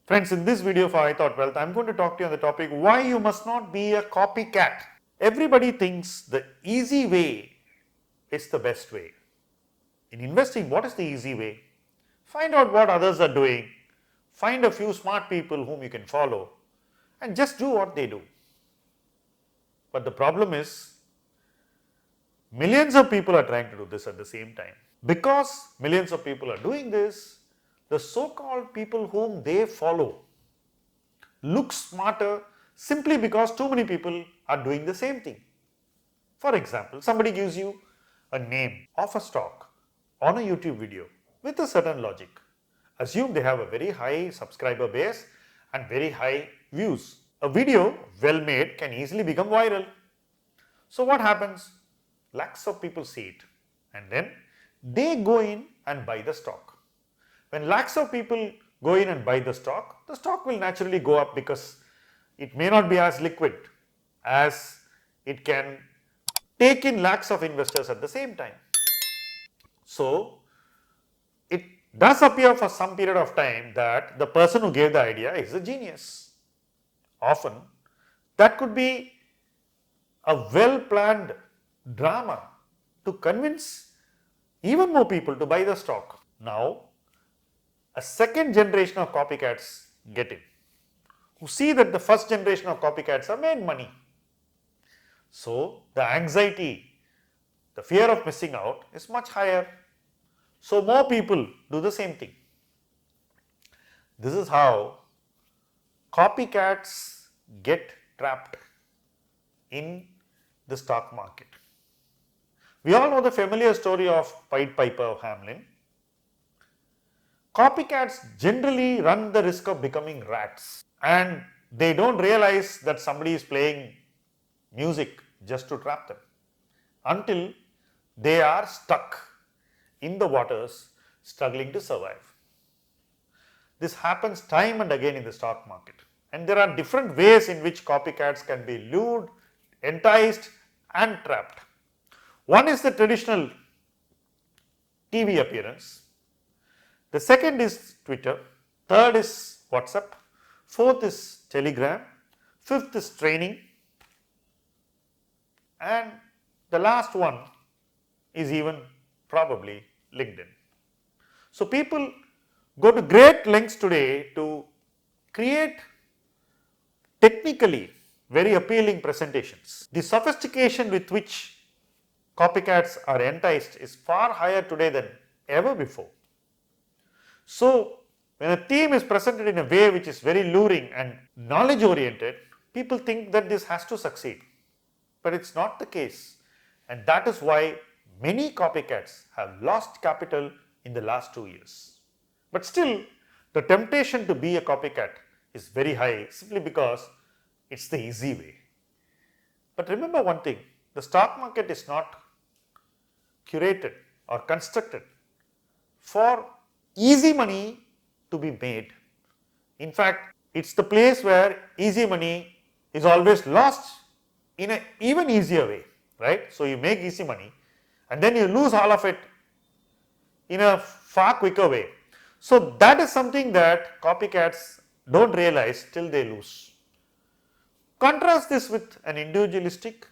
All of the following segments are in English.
Friends, in this video for I Thought Wealth, I am going to talk to you on the topic why you must not be a copycat. Everybody thinks the easy way is the best way. In investing, what is the easy way? Find out what others are doing, find a few smart people whom you can follow, and just do what they do. But the problem is, millions of people are trying to do this at the same time. Because millions of people are doing this, the so-called people whom they follow look smarter simply because too many people are doing the same thing. For example, somebody gives you a name of a stock on a YouTube video with a certain logic. Assume they have a very high subscriber base and very high views. A video well made can easily become viral. So what happens? Lakhs of people see it and then they go in and buy the stock. When lakhs of people go in and buy the stock will naturally go up because it may not be as liquid as it can take in lakhs of investors at the same time. So, it does appear for some period of time that the person who gave the idea is a genius. Often, that could be a well planned drama to convince even more people to buy the stock. Now, a second generation of copycats get in, who see that the first generation of copycats have made money. So, the anxiety, the fear of missing out is much higher. So, more people do the same thing. This is how copycats get trapped in the stock market. We all know the familiar story of Pied Piper of Hamelin. Copycats generally run the risk of becoming rats and they don't realize that somebody is playing music just to trap them until they are stuck in the waters struggling to survive. This happens time and again in the stock market and there are different ways in which copycats can be lured, enticed and trapped. One is the traditional TV appearance. The second is Twitter, third is WhatsApp, fourth is Telegram, fifth is training and the last one is even probably LinkedIn. So, people go to great lengths today to create technically very appealing presentations. The sophistication with which copycats are enticed is far higher today than ever before. So, when a theme is presented in a way which is very luring and knowledge oriented, people think that this has to succeed, but it is not the case and that is why many copycats have lost capital in the last 2 years. But still the temptation to be a copycat is very high simply because it is the easy way. But remember one thing, the stock market is not curated or constructed for easy money to be made. In fact, it is the place where easy money is always lost in an even easier way, right. So, you make easy money and then you lose all of it in a far quicker way. So, that is something that copycats do not realize till they lose. Contrast this with an individualistic,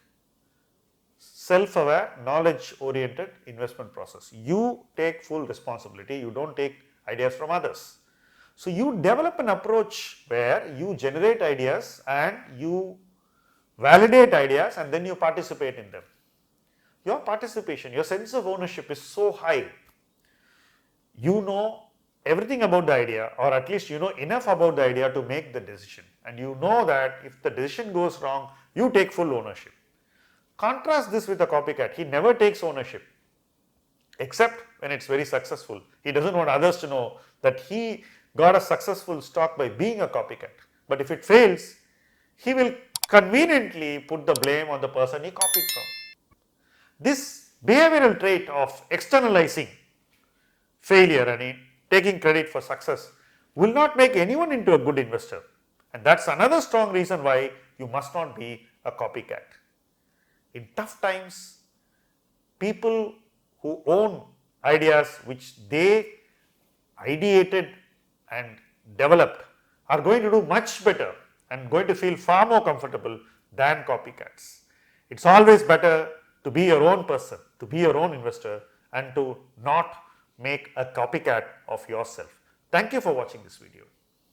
self-aware, knowledge-oriented investment process. You take full responsibility, you do not take ideas from others. So, you develop an approach where you generate ideas and you validate ideas and then you participate in them. Your participation, your sense of ownership is so high. You know everything about the idea or at least you know enough about the idea to make the decision and you know that if the decision goes wrong, you take full ownership. Contrast this with a copycat, he never takes ownership except when it is very successful. He does not want others to know that he got a successful stock by being a copycat. But if it fails, he will conveniently put the blame on the person he copied from. This behavioral trait of externalizing failure and taking credit for success will not make anyone into a good investor and that is another strong reason why you must not be a copycat. In tough times, people who own ideas which they ideated and developed are going to do much better and going to feel far more comfortable than copycats. It's always better to be your own person, to be your own investor, and to not make a copycat of yourself. Thank you for watching this video.